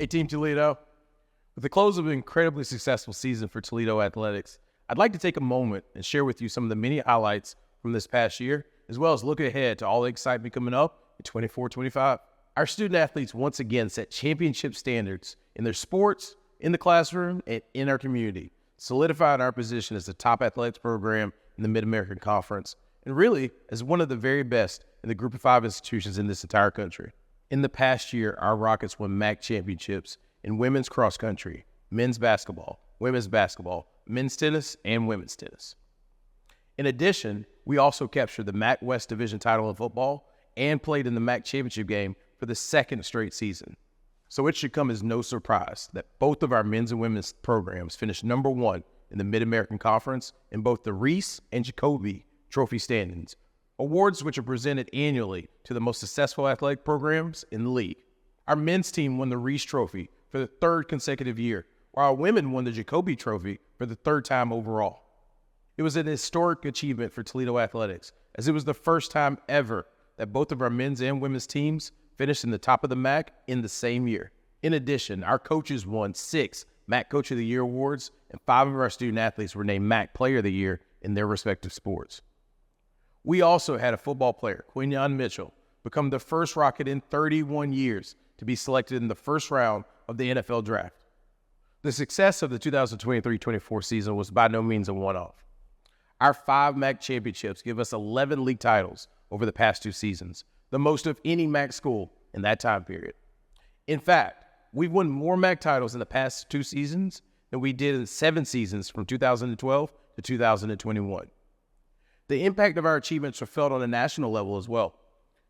Team Toledo. With the close of an incredibly successful season for Toledo athletics, I'd like to take a moment and share with you some of the many highlights from this past year, as well as look ahead to all the excitement coming up in 24-25. Our student athletes once again set championship standards in their sports, in the classroom, and in our community, solidifying our position as the top athletics program in the Mid-American Conference, and really as one of the very best in the group of 5 institutions in this entire country. In the past year, our Rockets won MAC championships in women's cross country, men's basketball, men's tennis, and women's tennis. In addition, we also captured the MAC West Division title in football and played in the MAC championship game for the second straight season. So it should come as no surprise that both of our men's and women's programs finished number 1 in the Mid-American Conference in both the Reese and Jacoby Trophy standings, awards which are presented annually to the most successful athletic programs in the league. Our men's team won the Reese Trophy for the 3rd consecutive year, while our women won the Jacoby Trophy for the 3rd time overall. It was an historic achievement for Toledo athletics, as it was the first time ever that both of our men's and women's teams finished in the top of the MAC in the same year. In addition, our coaches won 6 MAC Coach of the Year awards, and 5 of our student athletes were named MAC Player of the Year in their respective sports. We also had a football player, Quinyon Mitchell, become the first Rocket in 31 years to be selected in the first round of the NFL Draft. The success of the 2023-24 season was by no means a one-off. Our 5 MAC championships give us 11 league titles over the past 2 seasons, the most of any MAC school in that time period. In fact, we've won more MAC titles in the past 2 seasons than we did in 7 seasons from 2012 to 2021. The impact of our achievements are felt on a national level as well.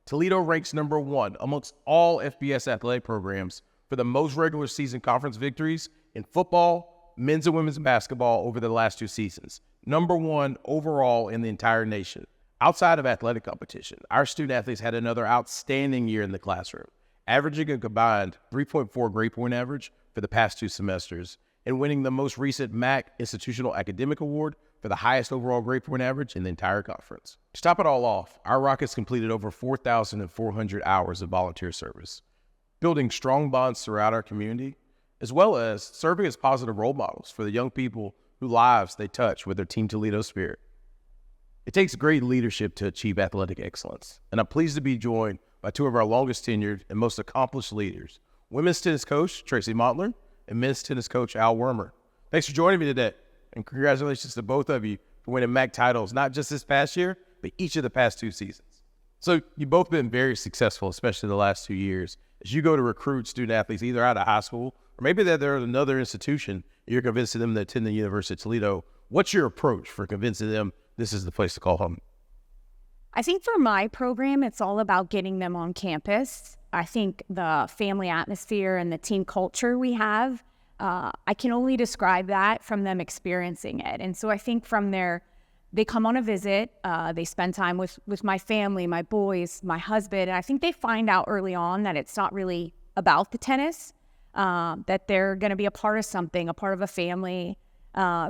Toledo ranks number 1 amongst all FBS athletic programs for the most regular season conference victories in football, men's and women's basketball over the last 2 seasons. Number 1 overall in the entire nation. Outside of athletic competition, our student athletes had another outstanding year in the classroom, averaging a combined 3.4 grade point average for the past 2 semesters and winning the most recent MAC Institutional Academic Award for the highest overall grade point average in the entire conference. To top it all off, our Rockets completed over 4,400 hours of volunteer service, building strong bonds throughout our community, as well as serving as positive role models for the young people whose lives they touch with their Team Toledo spirit. It takes great leadership to achieve athletic excellence, and I'm pleased to be joined by 2 of our longest tenured and most accomplished leaders, women's tennis coach Tracy Montler and men's tennis coach Al Wormer. Thanks for joining me today, and congratulations to both of you for winning MAC titles, not just this past year, but each of the past 2 seasons. So you've both been very successful, especially the last 2 years, as you go to recruit student athletes either out of high school or maybe they're at another institution, and you're convincing them to attend the University of Toledo. What's your approach for convincing them this is the place to call home? I think for my program, it's all about getting them on campus. I think the family atmosphere and the team culture we have, I can only describe that from them experiencing it. And so I think from there, they come on a visit, they spend time with my family, my boys, my husband, and I think they find out early on that it's not really about the tennis, that they're going to be a part of something, a part of a family,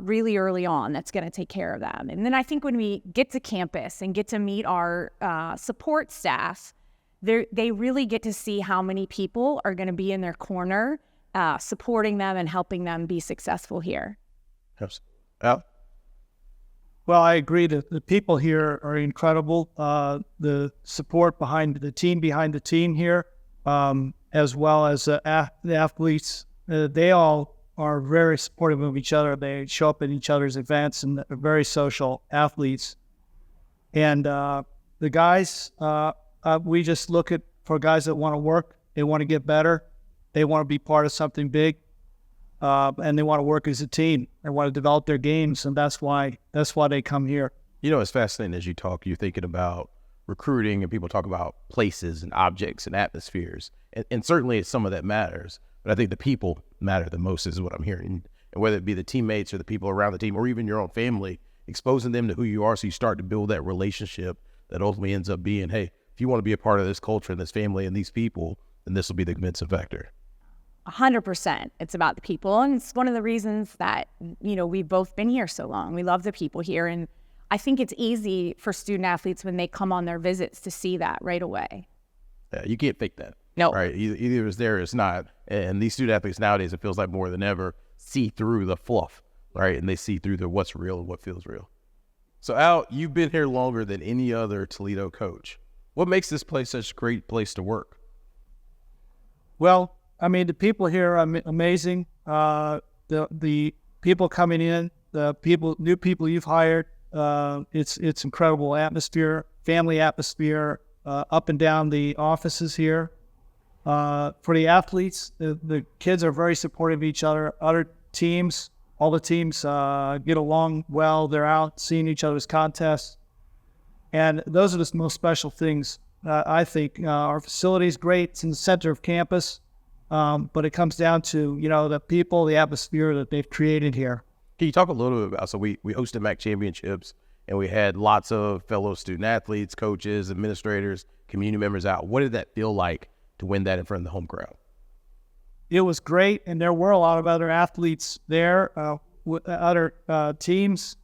really early on that's going to take care of them. And then I think when we get to campus and get to meet our support staff, they really get to see how many people are going to be in their corner, supporting them and helping them be successful here. Yes. Al? Well, I agree that the people here are incredible. The support behind the team here, as well as the athletes, they all are very supportive of each other. They show up at each other's events and are very social athletes. And the guys, we just look for guys that want to work. They want to get better. They want to be part of something big. And they want to work as a team. They want to develop their games, and that's why they come here. You know, it's fascinating as you talk, you're thinking about recruiting and people talk about places and objects and atmospheres. And certainly some of that matters. But I think the people matter the most is what I'm hearing. And whether it be the teammates or the people around the team or even your own family, exposing them to who you are so you start to build that relationship that ultimately ends up being, hey, if you want to be a part of this culture and this family and these people, then this will be the convincing factor. 100%. It's about the people. And it's one of the reasons that, we've both been here so long. We love the people here. And I think it's easy for student athletes when they come on their visits to see that right away. Yeah, you can't fake that. No. right? Either it's there or it's not. And these student athletes nowadays, it feels like more than ever, see through the fluff, right? And they see through the what's real and what feels real. So Al, you've been here longer than any other Toledo coach. What makes this place such a great place to work? Well, I mean, the people here are amazing. The people coming in, new people you've hired, it's incredible atmosphere, family atmosphere, up and down the offices here. For the athletes, the kids are very supportive of each other. Other teams, all the teams get along well. They're out seeing each other's contests. And those are the most special things. I think our facility is great. It's in the center of campus. But it comes down to, the people, the atmosphere that they've created here. Can you talk a little bit about, so we hosted MAC championships and we had lots of fellow student athletes, coaches, administrators, community members out. What did that feel like to win that in front of the home crowd? It was great, and there were a lot of other athletes there, other teams,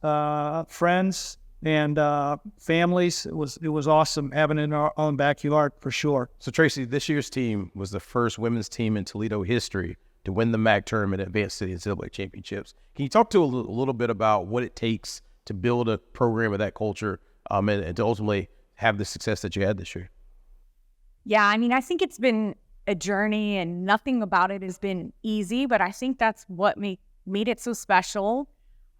friends, and families. It was awesome having it in our own backyard for sure. So Tracy, this year's team was the first women's team in Toledo history to win the MAC tournament and advance to the NCAA championships. Can you talk to a little bit about what it takes to build a program of that culture and to ultimately have the success that you had this year? Yeah, I mean, I think it's been a journey and nothing about it has been easy, but I think that's what made it so special.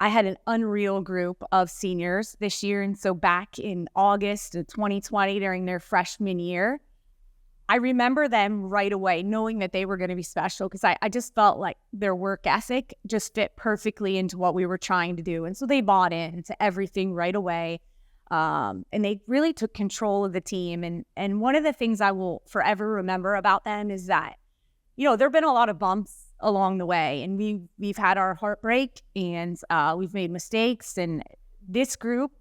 I had an unreal group of seniors this year. And so back in August of 2020, during their freshman year, I remember them right away knowing that they were going to be special because I just felt like their work ethic just fit perfectly into what we were trying to do. And so they bought into everything right away. And they really took control of the team. And one of the things I will forever remember about them is that, there have been a lot of bumps along the way, and we've had our heartbreak, and we've made mistakes. And this group,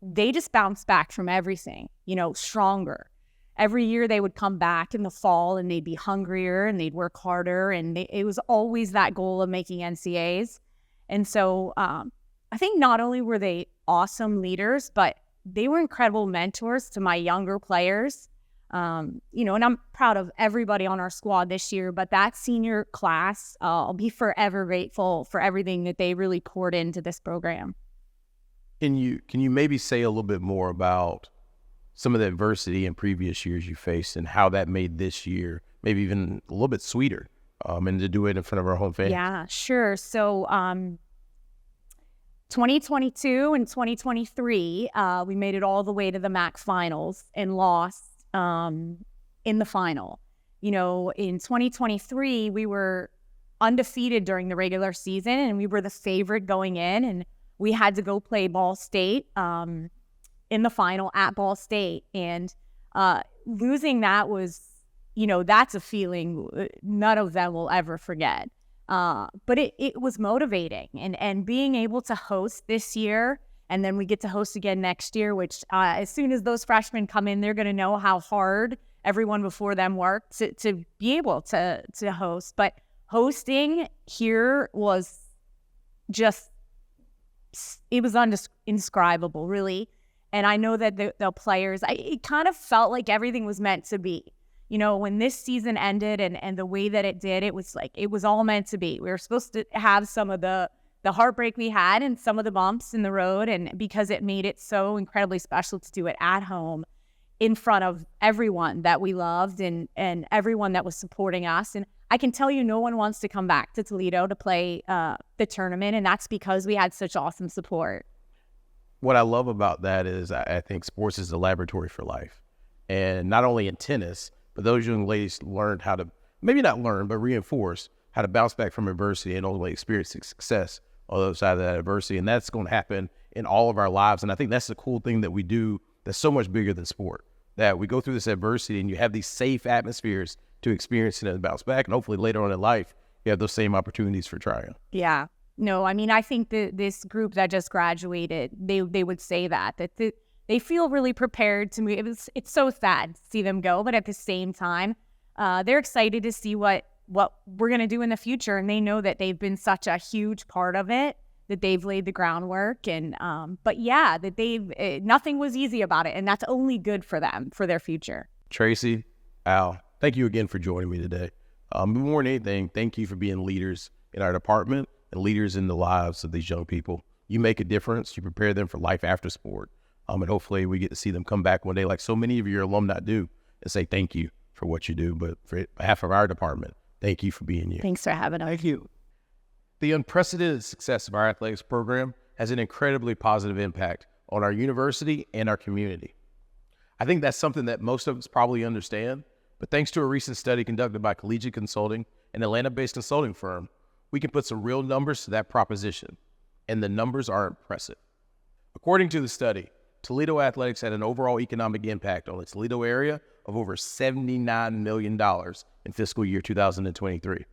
they just bounced back from everything, stronger. Every year they would come back in the fall and they'd be hungrier and they'd work harder. And it was always that goal of making NCAAs. And so I think not only were they awesome leaders, but they were incredible mentors to my younger players. And I'm proud of everybody on our squad this year, but that senior class, I'll be forever grateful for everything that they really poured into this program. Can you maybe say a little bit more about some of the adversity in previous years you faced and how that made this year maybe even a little bit sweeter and to do it in front of our home fans? Yeah, sure. So 2022 and 2023, we made it all the way to the MAC finals and lost in the final. In 2023, we were undefeated during the regular season and we were the favorite going in, and we had to go play Ball State in the final at Ball State. And losing that was, that's a feeling none of them will ever forget. But it was motivating, and being able to host this year, and then we get to host again next year, which as soon as those freshmen come in, they're going to know how hard everyone before them worked to be able to host. But hosting here was just, it was indescribable, really. And I know that the players, it kind of felt like everything was meant to be. When this season ended and the way that it did, it was like, it was all meant to be. We were supposed to have some of the heartbreak we had and some of the bumps in the road. And because it made it so incredibly special to do it at home in front of everyone that we loved and everyone that was supporting us. And I can tell you, no one wants to come back to Toledo to play the tournament. And that's because we had such awesome support. What I love about that is I think sports is a laboratory for life. And not only in tennis, but those young ladies learned how to, maybe not learn, but reinforce how to bounce back from adversity and ultimately experience success on the other side of that adversity. And that's going to happen in all of our lives. And I think that's the cool thing that we do that's so much bigger than sport, that we go through this adversity and you have these safe atmospheres to experience it and bounce back. And hopefully later on in life, you have those same opportunities for triumph. Yeah. No, I mean, I think that this group that just graduated, they would say that they feel really prepared to move. It's so sad to see them go, but at the same time, they're excited to see what we're going to do in the future. And they know that they've been such a huge part of it, that they've laid the groundwork. And, but yeah, that nothing was easy about it. And that's only good for them, for their future. Tracy, Al, Thank you again for joining me today. More than anything, thank you for being leaders in our department and leaders in the lives of these young people. You make a difference. You prepare them for life after sport. And hopefully we get to see them come back one day like so many of your alumni do and say thank you for what you do. But for behalf of our department, thank you for being you. Thanks for having us. Thank you. The unprecedented success of our athletics program has an incredibly positive impact on our university and our community. I think that's something that most of us probably understand, but thanks to a recent study conducted by Collegiate Consulting, an Atlanta-based consulting firm, we can put some real numbers to that proposition, and the numbers are impressive. According to the study, Toledo athletics had an overall economic impact on the Toledo area of over $79 million in fiscal year 2023.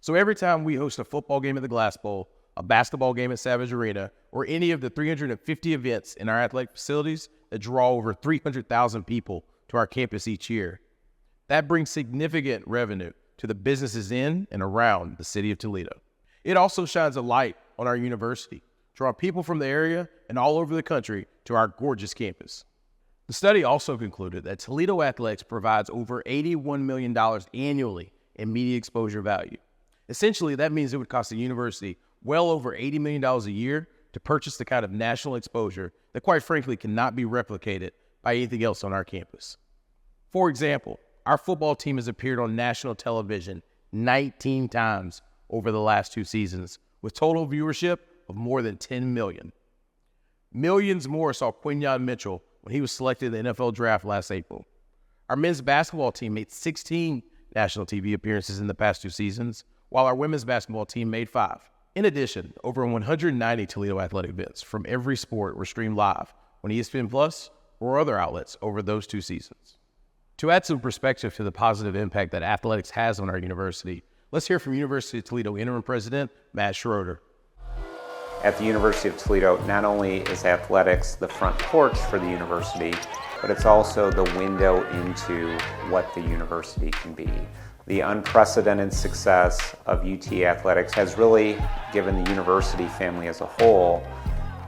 So every time we host a football game at the Glass Bowl, a basketball game at Savage Arena, or any of the 350 events in our athletic facilities that draw over 300,000 people to our campus each year, that brings significant revenue to the businesses in and around the city of Toledo. It also shines a light on our university, drawing people from the area and all over the country to our gorgeous campus. The study also concluded that Toledo athletics provides over $81 million annually in media exposure value. Essentially, that means it would cost the university well over $80 million a year to purchase the kind of national exposure that, quite frankly, cannot be replicated by anything else on our campus. For example, our football team has appeared on national television 19 times over the last 2 seasons, with total viewership of more than 10 million. Millions more saw Quinyon Mitchell when he was selected in the NFL draft last April. Our men's basketball team made 16 national TV appearances in the past 2 seasons, while our women's basketball team made 5. In addition, over 190 Toledo athletic events from every sport were streamed live on ESPN Plus or other outlets over those 2 seasons. To add some perspective to the positive impact that athletics has on our university, let's hear from University of Toledo Interim President Matt Schroeder. At the University of Toledo, not only is athletics the front porch for the university, but it's also the window into what the university can be. The unprecedented success of UT athletics has really given the university family as a whole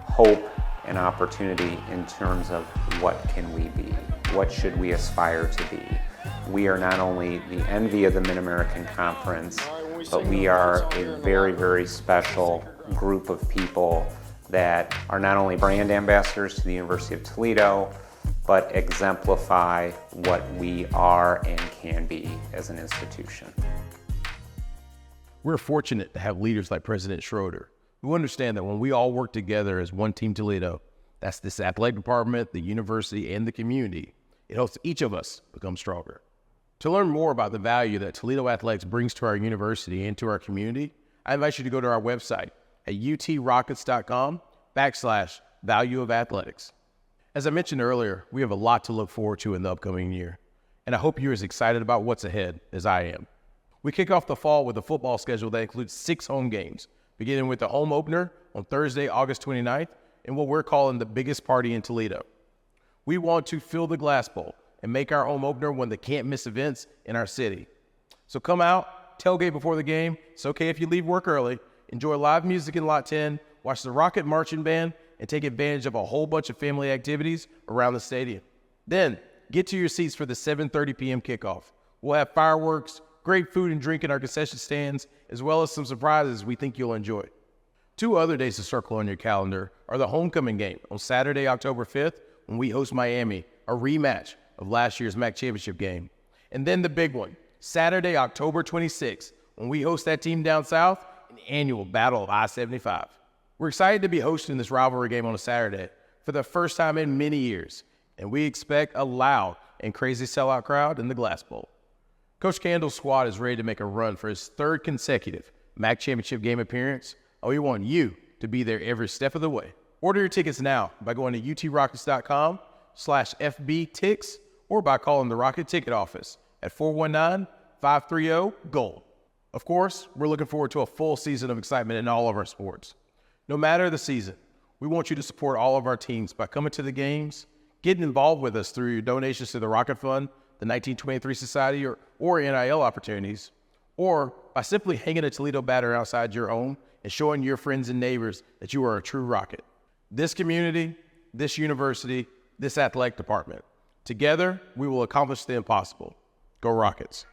hope and opportunity in terms of what can we be, what should we aspire to be. We are not only the envy of the Mid-American Conference, but we are a very, very special group of people that are not only brand ambassadors to the University of Toledo, but exemplify what we are and can be as an institution. We're fortunate to have leaders like President Schroeder, who understand that when we all work together as one team Toledo, that's this athletic department, the university, and the community, it helps each of us become stronger. To learn more about the value that Toledo athletics brings to our university and to our community, I invite you to go to our website at utrockets.com/value of athletics. As I mentioned earlier, we have a lot to look forward to in the upcoming year, and I hope you're as excited about what's ahead as I am. We kick off the fall with a football schedule that includes 6 home games, beginning with the home opener on Thursday, August 29th, and what we're calling the biggest party in Toledo. We want to fill the Glass Bowl and make our home opener one of the can't-miss events in our city. So come out, tailgate before the game. It's okay if you leave work early. Enjoy live music in Lot 10, watch the Rocket Marching Band, and take advantage of a whole bunch of family activities around the stadium. Then, get to your seats for the 7:30 p.m. kickoff. We'll have fireworks, great food and drink in our concession stands, as well as some surprises we think you'll enjoy. 2 other days to circle on your calendar are the homecoming game on Saturday, October 5th, when we host Miami, a rematch of last year's MAC championship game. And then the big one, Saturday, October 26th, when we host that team down south, an annual Battle of I-75. We're excited to be hosting this rivalry game on a Saturday for the first time in many years, and we expect a loud and crazy sellout crowd in the Glass Bowl. Coach Candle's squad is ready to make a run for his 3rd consecutive MAC championship game appearance, and we want you to be there every step of the way. Order your tickets now by going to utrockets.com/FBTix or by calling the Rocket Ticket Office at 419-530-GOLD. Of course, we're looking forward to a full season of excitement in all of our sports. No matter the season, we want you to support all of our teams by coming to the games, getting involved with us through your donations to the Rocket Fund, the 1923 Society, or NIL opportunities, or by simply hanging a Toledo banner outside your home and showing your friends and neighbors that you are a true Rocket. This community, this university, this athletic department, together we will accomplish the impossible. Go Rockets.